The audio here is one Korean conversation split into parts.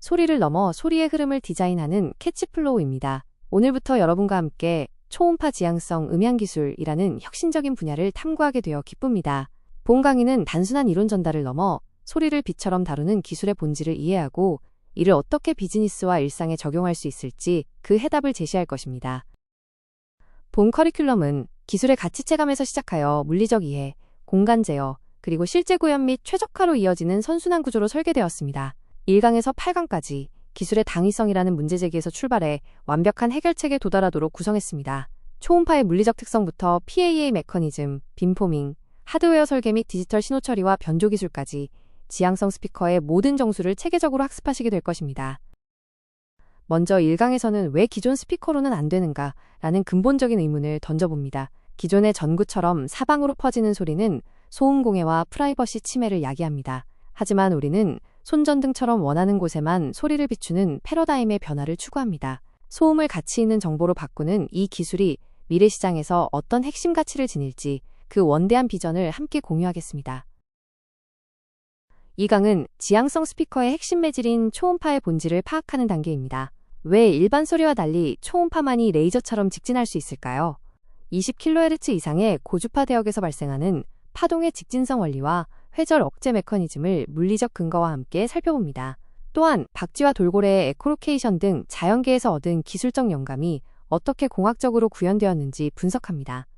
소리를 넘어 소리의 흐름을 디자인하는 캐치플로우입니다. 오늘부터 여러분과 함께 초음파 지향성 음향기술이라는 혁신적인 분야를 탐구하게 되어 기쁩니다. 본 강의는 단순한 이론 전달을 넘어 소리를 빛처럼 다루는 기술의 본질을 이해하고 이를 어떻게 비즈니스와 일상에 적용할 수 있을지 그 해답을 제시할 것입니다. 본 커리큘럼은 기술의 가치 체감에서 시작하여 물리적 이해, 공간 제어, 그리고 실제 구현 및 최적화로 이어지는 선순환 구조로 설계되었습니다. 1강에서 8강까지 기술의 당위성이라는 문제제기에서 출발해 완벽한 해결책에 도달하도록 구성했습니다. 초음파의 물리적 특성부터 PAA 메커니즘, 빔포밍, 하드웨어 설계 및 디지털 신호 처리와 변조 기술까지 지향성 스피커의 모든 정수를 체계적으로 학습하시게 될 것입니다. 먼저 1강에서는 왜 기존 스피커로는 안 되는가 라는 근본적인 의문을 던져봅니다. 기존의 전구처럼 사방으로 퍼지는 소리는 소음 공해와 프라이버시 침해를 야기합니다. 하지만 우리는 손전등처럼 원하는 곳에만 소리를 비추는 패러다임의 변화를 추구합니다. 소음을 가치 있는 정보로 바꾸는 이 기술이 미래 시장에서 어떤 핵심 가치를 지닐지 그 원대한 비전을 함께 공유하겠습니다. 2강은 지향성 스피커의 핵심 매질인 초음파의 본질을 파악하는 단계입니다. 왜 일반 소리와 달리 초음파만이 레이저처럼 직진할 수 있을까요? 20kHz 이상의 고주파 대역에서 발생하는 파동의 직진성 원리와 회절 억제 메커니즘을 물리적 근거와 함께 살펴봅니다. 또한 박쥐와 돌고래의 에코로케이션 등 자연계에서 얻은 기술적 영감이 어떻게 공학적으로 구현되었는지 분석합니다.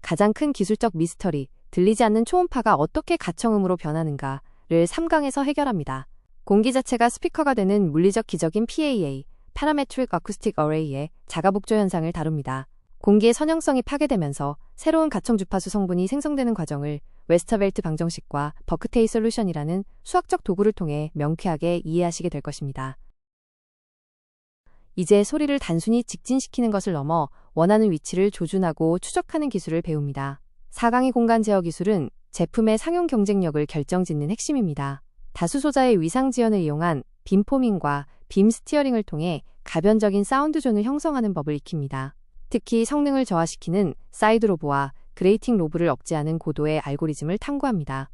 가장 큰 기술적 미스터리, 들리지 않는 초음파가 어떻게 가청음으로 변하는가를 3강에서 해결합니다. 공기 자체가 스피커가 되는 물리적 기적인 PAA, Parametric Acoustic Array의 자가복조 현상을 다룹니다. 공기의 선형성이 파괴되면서 새로운 가청 주파수 성분이 생성되는 과정을 웨스터벨트 방정식과 버크테이 솔루션이라는 수학적 도구를 통해 명쾌하게 이해하시게 될 것입니다. 이제 소리를 단순히 직진시키는 것을 넘어 원하는 위치를 조준하고 추적하는 기술을 배웁니다. 4강의 공간 제어 기술은 제품의 상용 경쟁력을 결정짓는 핵심입니다. 다수 소자의 위상 지연을 이용한 빔포밍과 빔 스티어링을 통해 가변적인 사운드 존을 형성하는 법을 익힙니다. 특히 성능을 저하시키는 사이드 로브와 그레이팅 로브를 억제하는 고도의 알고리즘을 탐구합니다.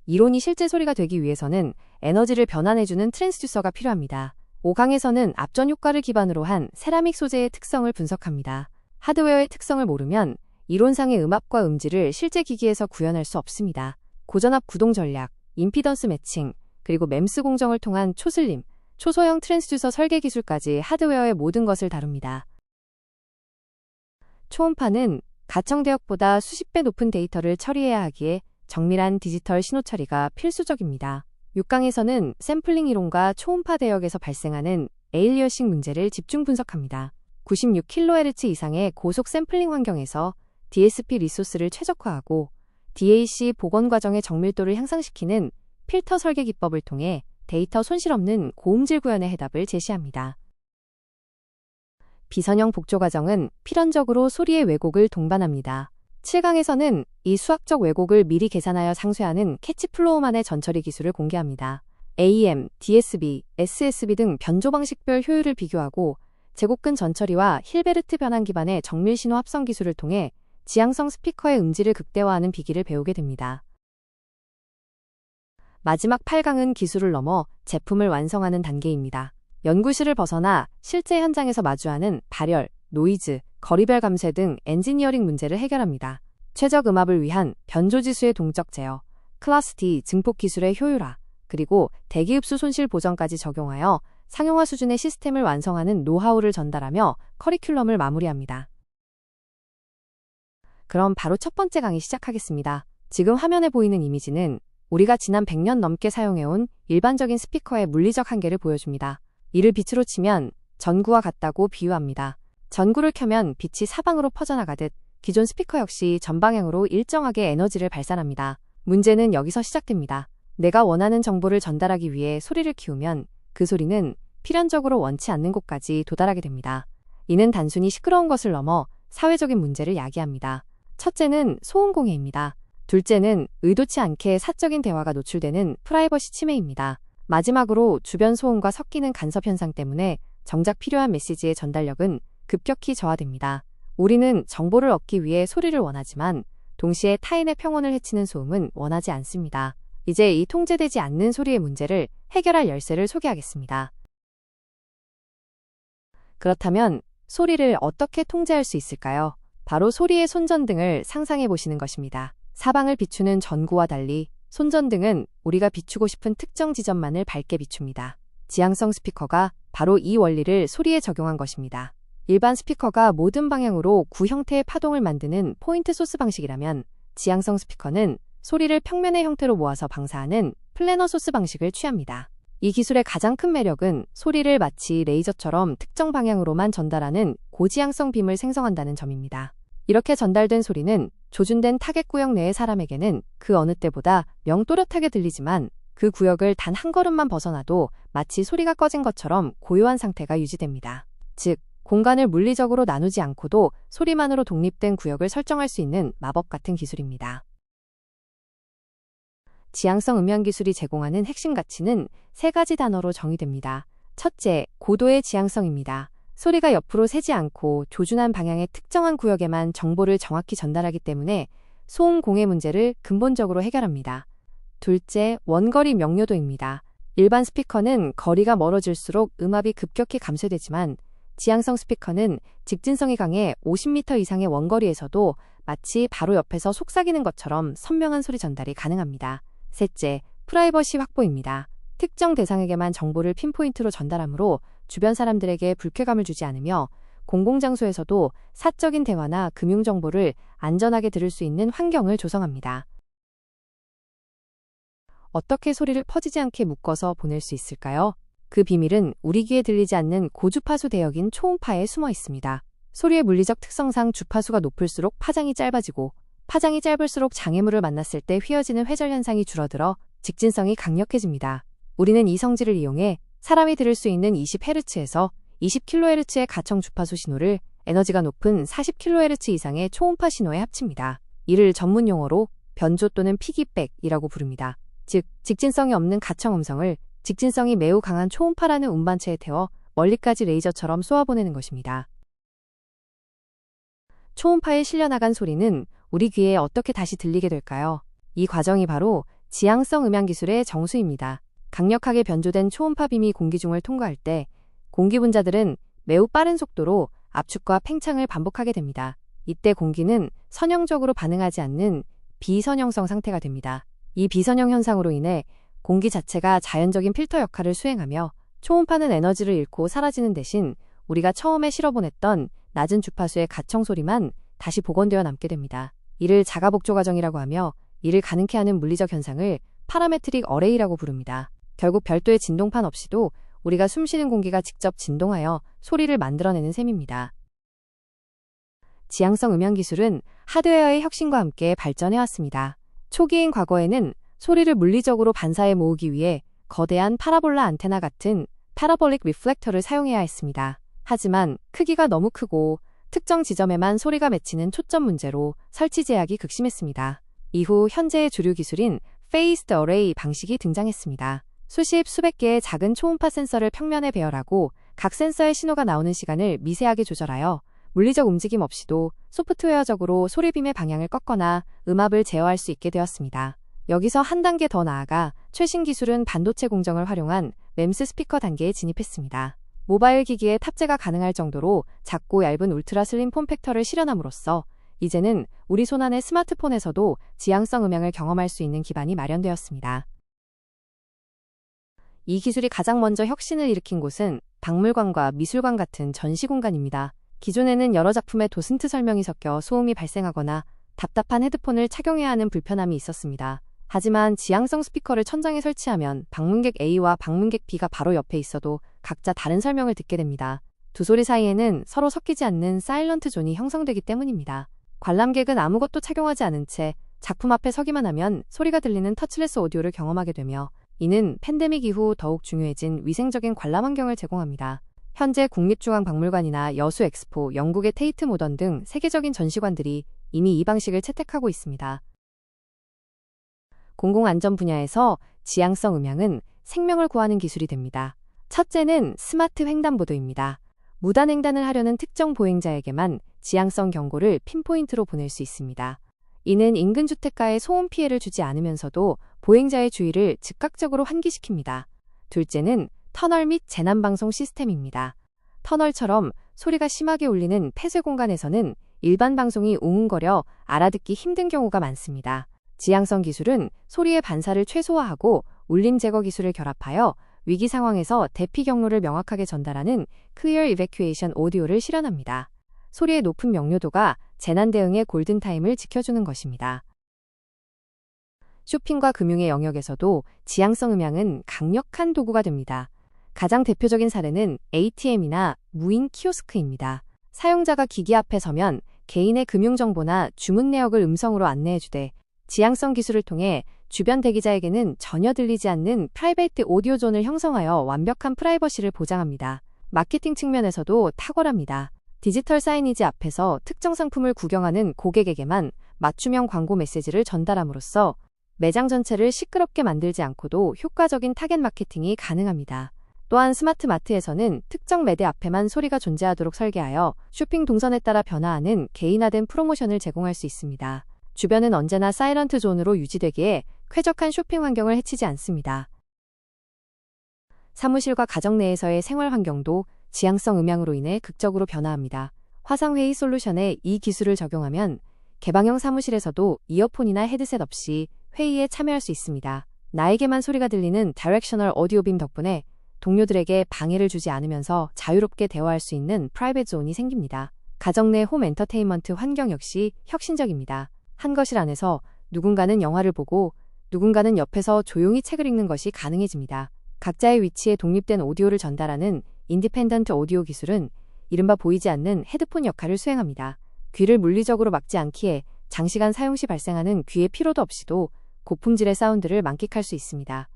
이론이 실제 소리가 되기 위해서는 에너지를 변환해주는 트랜스듀서가 필요합니다. 5강에서는 앞전 효과를 기반으로 한 세라믹 소재의 특성을 분석합니다. 하드웨어의 특성을 모르면 이론상의 음압과 음질을 실제 기기에서 구현할 수 없습니다. 고전압 구동 전략, 임피던스 매칭, 그리고 맴스 공정을 통한 초슬림, 초소형 트랜스듀서 설계 기술까지 하드웨어의 모든 것을 다룹니다. 초음파는 가청 대역보다 수십 배 높은 데이터를 처리해야 하기에 정밀한 디지털 신호 처리가 필수적입니다. 6강에서는 샘플링 이론과 초음파 대역에서 발생하는 에일리어싱 문제를 집중 분석합니다. 96kHz 이상의 고속 샘플링 환경에서 DSP 리소스를 최적화하고 DAC 복원 과정의 정밀도를 향상시키는 필터 설계 기법을 통해 데이터 손실 없는 고음질 구현의 해답을 제시합니다. 비선형 복조 과정은 필연적으로 소리의 왜곡을 동반합니다. 7강에서는 이 수학적 왜곡을 미리 계산하여 상쇄하는 캐치플로우만의 전처리 기술을 공개합니다. AM, DSB, SSB 등 변조 방식별 효율을 비교하고 제곱근 전처리와 힐베르트 변환 기반의 정밀 신호 합성 기술을 통해 지향성 스피커의 음질을 극대화하는 비기를 배우게 됩니다. 마지막 8강은 기술을 넘어 제품을 완성하는 단계입니다. 연구실을 벗어나 실제 현장에서 마주하는 발열, 노이즈, 거리별 감쇄 등 엔지니어링 문제를 해결합니다. 최적 음압을 위한 변조지수의 동적 제어, 클래스 D 증폭 기술의 효율화, 그리고 대기흡수 손실 보정까지 적용하여 상용화 수준의 시스템을 완성하는 노하우를 전달하며 커리큘럼을 마무리합니다. 그럼 바로 첫 번째 강의 시작하겠습니다. 지금 화면에 보이는 이미지는 우리가 지난 100년 넘게 사용해온 일반적인 스피커의 물리적 한계를 보여줍니다. 이를 빛으로 치면 전구와 같다고 비유합니다. 전구를 켜면 빛이 사방으로 퍼져나가듯 기존 스피커 역시 전방향으로 일정하게 에너지를 발산합니다. 문제는 여기서 시작됩니다. 내가 원하는 정보를 전달하기 위해 소리를 키우면 그 소리는 필연적으로 원치 않는 곳까지 도달하게 됩니다. 이는 단순히 시끄러운 것을 넘어 사회적인 문제를 야기합니다. 첫째는 소음 공해입니다. 둘째는 의도치 않게 사적인 대화가 노출되는 프라이버시 침해입니다. 마지막으로 주변 소음과 섞이는 간섭 현상 때문에 정작 필요한 메시지의 전달력은 급격히 저하됩니다. 우리는 정보를 얻기 위해 소리를 원하지만 동시에 타인의 평온을 해치는 소음은 원하지 않습니다. 이제 이 통제되지 않는 소리의 문제를 해결할 열쇠를 소개하겠습니다. 그렇다면 소리를 어떻게 통제할 수 있을까요? 바로 소리의 손전등을 상상해 보시는 것입니다. 사방을 비추는 전구와 달리 손전등은 우리가 비추고 싶은 특정 지점만을 밝게 비춥니다. 지향성 스피커가 바로 이 원리를 소리에 적용한 것입니다. 일반 스피커가 모든 방향으로 구 형태의 파동을 만드는 포인트 소스 방식이라면 지향성 스피커는 소리를 평면의 형태로 모아서 방사하는 플래너 소스 방식을 취합니다. 이 기술의 가장 큰 매력은 소리를 마치 레이저처럼 특정 방향으로만 전달하는 고지향성 빔을 생성한다는 점입니다. 이렇게 전달된 소리는 조준된 타겟 구역 내의 사람에게는 그 어느 때보다 명또렷하게 들리지만 그 구역을 단 한 걸음만 벗어나도 마치 소리가 꺼진 것처럼 고요한 상태가 유지됩니다. 즉, 공간을 물리적으로 나누지 않고도 소리만으로 독립된 구역을 설정할 수 있는 마법 같은 기술입니다. 지향성 음향 기술이 제공하는 핵심 가치는 세 가지 단어로 정의됩니다. 첫째, 고도의 지향성입니다. 소리가 옆으로 새지 않고 조준한 방향의 특정한 구역에만 정보를 정확히 전달하기 때문에 소음 공해 문제를 근본적으로 해결합니다. 둘째, 원거리 명료도입니다. 일반 스피커는 거리가 멀어질수록 음압이 급격히 감소되지만 지향성 스피커는 직진성이 강해 50m 이상의 원거리에서도 마치 바로 옆에서 속삭이는 것처럼 선명한 소리 전달이 가능합니다. 셋째, 프라이버시 확보입니다. 특정 대상에게만 정보를 핀포인트로 전달하므로 주변 사람들에게 불쾌감을 주지 않으며 공공장소에서도 사적인 대화나 금융정보를 안전하게 들을 수 있는 환경을 조성합니다. 어떻게 소리를 퍼지지 않게 묶어서 보낼 수 있을까요? 그 비밀은 우리 귀에 들리지 않는 고주파수 대역인 초음파에 숨어 있습니다. 소리의 물리적 특성상 주파수가 높을수록 파장이 짧아지고 파장이 짧을수록 장애물을 만났을 때 휘어지는 회절 현상이 줄어들어 직진성이 강력해집니다. 우리는 이 성질을 이용해 사람이 들을 수 있는 20Hz에서 20kHz의 가청 주파수 신호를 에너지가 높은 40kHz 이상의 초음파 신호에 합칩니다. 이를 전문 용어로 변조 또는 피기백이라고 부릅니다. 즉, 직진성이 없는 가청 음성을 직진성이 매우 강한 초음파라는 운반체에 태워 멀리까지 레이저처럼 쏘아보내는 것입니다. 초음파에 실려나간 소리는 우리 귀에 어떻게 다시 들리게 될까요? 이 과정이 바로 지향성 음향 기술의 정수입니다. 강력하게 변조된 초음파 빔이 공기 중을 통과할 때 공기 분자들은 매우 빠른 속도로 압축과 팽창을 반복하게 됩니다. 이때 공기는 선형적으로 반응하지 않는 비선형성 상태가 됩니다. 이 비선형 현상으로 인해 공기 자체가 자연적인 필터 역할을 수행하며 초음파는 에너지를 잃고 사라지는 대신 우리가 처음에 실어보냈던 낮은 주파수의 가청 소리만 다시 복원되어 남게 됩니다. 이를 자가복조 과정이라고 하며 이를 가능케 하는 물리적 현상을 파라메트릭 어레이라고 부릅니다. 결국 별도의 진동판 없이도 우리가 숨쉬는 공기가 직접 진동하여 소리를 만들어내는 셈입니다. 지향성 음향 기술은 하드웨어의 혁신과 함께 발전해왔습니다. 초기인 과거에는 소리를 물리적으로 반사해 모으기 위해 거대한 파라볼라 안테나 같은 파라볼릭 리플렉터를 사용해야 했습니다. 하지만 크기가 너무 크고 특정 지점에만 소리가 맺히는 초점 문제로 설치 제약이 극심했습니다. 이후 현재의 주류 기술인 페이스드 어레이 방식이 등장했습니다. 수십, 수백 개의 작은 초음파 센서를 평면에 배열하고 각 센서의 신호가 나오는 시간을 미세하게 조절하여 물리적 움직임 없이도 소프트웨어적으로 소리빔의 방향을 꺾거나 음압을 제어할 수 있게 되었습니다. 여기서 한 단계 더 나아가 최신 기술은 반도체 공정을 활용한 MEMS 스피커 단계에 진입했습니다. 모바일 기기에 탑재가 가능할 정도로 작고 얇은 울트라 슬림 폼팩터를 실현함으로써 이제는 우리 손안의 스마트폰에서도 지향성 음향을 경험할 수 있는 기반이 마련되었습니다. 이 기술이 가장 먼저 혁신을 일으킨 곳은 박물관과 미술관 같은 전시 공간입니다. 기존에는 여러 작품의 도슨트 설명이 섞여 소음이 발생하거나 답답한 헤드폰을 착용해야 하는 불편함이 있었습니다. 하지만 지향성 스피커를 천장에 설치하면 방문객 A와 방문객 B가 바로 옆에 있어도 각자 다른 설명을 듣게 됩니다. 두 소리 사이에는 서로 섞이지 않는 사일런트 존이 형성되기 때문입니다. 관람객은 아무것도 착용하지 않은 채 작품 앞에 서기만 하면 소리가 들리는 터치레스 오디오를 경험하게 되며 이는 팬데믹 이후 더욱 중요해진 위생적인 관람 환경을 제공합니다. 현재 국립중앙박물관이나 여수 엑스포, 영국의 테이트 모던 등 세계적인 전시관들이 이미 이 방식을 채택하고 있습니다. 공공안전 분야에서 지향성 음향은 생명을 구하는 기술이 됩니다. 첫째는 스마트 횡단보도입니다. 무단 횡단을 하려는 특정 보행자에게만 지향성 경고를 핀포인트로 보낼 수 있습니다. 이는 인근 주택가에 소음 피해를 주지 않으면서도 보행자의 주의를 즉각적으로 환기시킵니다. 둘째는 터널 및 재난방송 시스템입니다. 터널처럼 소리가 심하게 울리는 폐쇄 공간에서는 일반 방송이 웅웅거려 알아듣기 힘든 경우가 많습니다. 지향성 기술은 소리의 반사를 최소화하고 울림 제거 기술을 결합하여 위기 상황에서 대피 경로를 명확하게 전달하는 Clear Evacuation Audio를 실현합니다. 소리의 높은 명료도가 재난 대응의 골든타임을 지켜주는 것입니다. 쇼핑과 금융의 영역에서도 지향성 음향은 강력한 도구가 됩니다. 가장 대표적인 사례는 ATM이나 무인 키오스크입니다. 사용자가 기기 앞에 서면 개인의 금융정보나 주문 내역을 음성으로 안내해주되 지향성 기술을 통해 주변 대기자에게는 전혀 들리지 않는 프라이베이트 오디오 존을 형성하여 완벽한 프라이버시를 보장합니다. 마케팅 측면에서도 탁월합니다. 디지털 사이니지 앞에서 특정 상품을 구경하는 고객에게만 맞춤형 광고 메시지를 전달함으로써 매장 전체를 시끄럽게 만들지 않고도 효과적인 타겟 마케팅이 가능합니다. 또한 스마트 마트에서는 특정 매대 앞에만 소리가 존재하도록 설계하여 쇼핑 동선에 따라 변화하는 개인화된 프로모션을 제공할 수 있습니다. 주변은 언제나 사이런트 존으로 유지되기에 쾌적한 쇼핑 환경을 해치지 않습니다. 사무실과 가정 내에서의 생활 환경도 지향성 음향으로 인해 극적으로 변화합니다. 화상회의 솔루션에 이 기술을 적용하면 개방형 사무실에서도 이어폰이나 헤드셋 없이 회의에 참여할 수 있습니다. 나에게만 소리가 들리는 다이렉셔널 오디오빔 덕분에 동료들에게 방해를 주지 않으면서 자유롭게 대화할 수 있는 프라이빗 존이 생깁니다. 가정 내 홈 엔터테인먼트 환경 역시 혁신적입니다. 한 거실 안에서 누군가는 영화를 보고 누군가는 옆에서 조용히 책을 읽는 것이 가능해집니다. 각자의 위치에 독립된 오디오를 전달하는 인디펜던트 오디오 기술은 이른바 보이지 않는 헤드폰 역할을 수행합니다. 귀를 물리적으로 막지 않기에 장시간 사용 시 발생하는 귀의 피로도 없이도 고품질의 사운드를 만끽할 수 있습니다.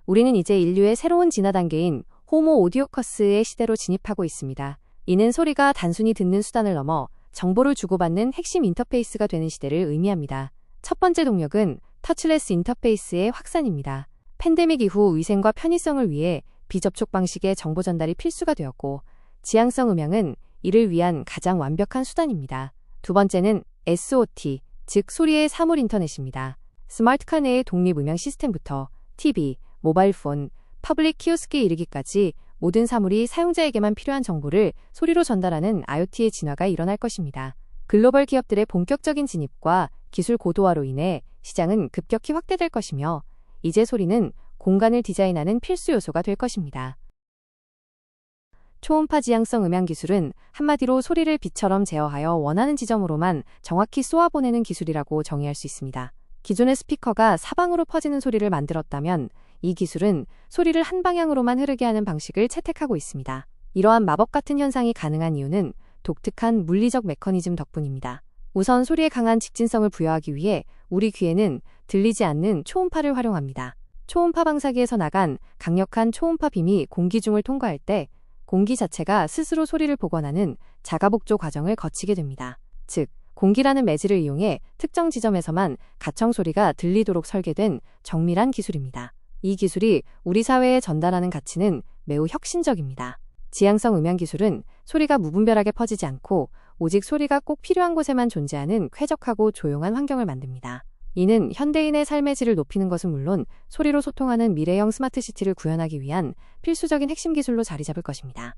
우리는 이제 인류의 새로운 진화 단계인 호모 오디오커스의 시대로 진입하고 있습니다. 이는 소리가 단순히 듣는 수단을 넘어 정보를 주고받는 핵심 인터페이스가 되는 시대를 의미합니다. 첫 번째 동력은 터치레스 인터페이스의 확산입니다. 팬데믹 이후 위생과 편의성을 위해 비접촉 방식의 정보 전달이 필수가 되었고 지향성 음향은 이를 위한 가장 완벽한 수단입니다. 두 번째는 SOT, 즉 소리의 사물 인터넷입니다. 스마트카 내의 독립 음향 시스템부터 TV, 모바일폰, 퍼블릭 키오스크에 이르기까지 모든 사물이 사용자에게만 필요한 정보를 소리로 전달하는 IoT의 진화가 일어날 것입니다. 글로벌 기업들의 본격적인 진입과 기술 고도화로 인해 시장은 급격히 확대될 것이며 이제 소리는 공간을 디자인하는 필수 요소가 될 것입니다. 초음파 지향성 음향 기술은 한마디로 소리를 빛처럼 제어하여 원하는 지점으로만 정확히 쏘아보내는 기술이라고 정의할 수 있습니다. 기존의 스피커가 사방으로 퍼지는 소리를 만들었다면 이 기술은 소리를 한 방향으로만 흐르게 하는 방식을 채택하고 있습니다. 이러한 마법 같은 현상이 가능한 이유는 독특한 물리적 메커니즘 덕분입니다. 우선 소리에 강한 직진성을 부여하기 위해 우리 귀에는 들리지 않는 초음파를 활용합니다. 초음파 방사기에서 나간 강력한 초음파 빔이 공기 중을 통과할 때 공기 자체가 스스로 소리를 복원하는 자가복조 과정을 거치게 됩니다. 즉, 공기라는 매질을 이용해 특정 지점에서만 가청 소리가 들리도록 설계된 정밀한 기술입니다. 이 기술이 우리 사회에 전달하는 가치는 매우 혁신적입니다. 지향성 음향 기술은 소리가 무분별하게 퍼지지 않고 오직 소리가 꼭 필요한 곳에만 존재하는 쾌적하고 조용한 환경을 만듭니다. 이는 현대인의 삶의 질을 높이는 것은 물론 소리로 소통하는 미래형 스마트시티를 구현하기 위한 필수적인 핵심 기술로 자리 잡을 것입니다.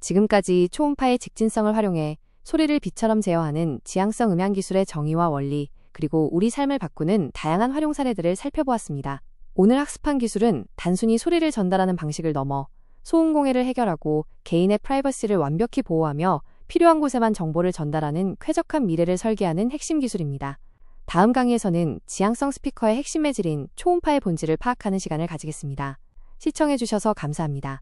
지금까지 초음파의 직진성을 활용해 소리를 빛처럼 제어하는 지향성 음향 기술의 정의와 원리, 그리고 우리 삶을 바꾸는 다양한 활용 사례들을 살펴보았습니다. 오늘 학습한 기술은 단순히 소리를 전달하는 방식을 넘어 소음 공해를 해결하고 개인의 프라이버시를 완벽히 보호하며 필요한 곳에만 정보를 전달하는 쾌적한 미래를 설계하는 핵심 기술입니다. 다음 강의에서는 지향성 스피커의 핵심 매질인 초음파의 본질을 파악하는 시간을 가지겠습니다. 시청해주셔서 감사합니다.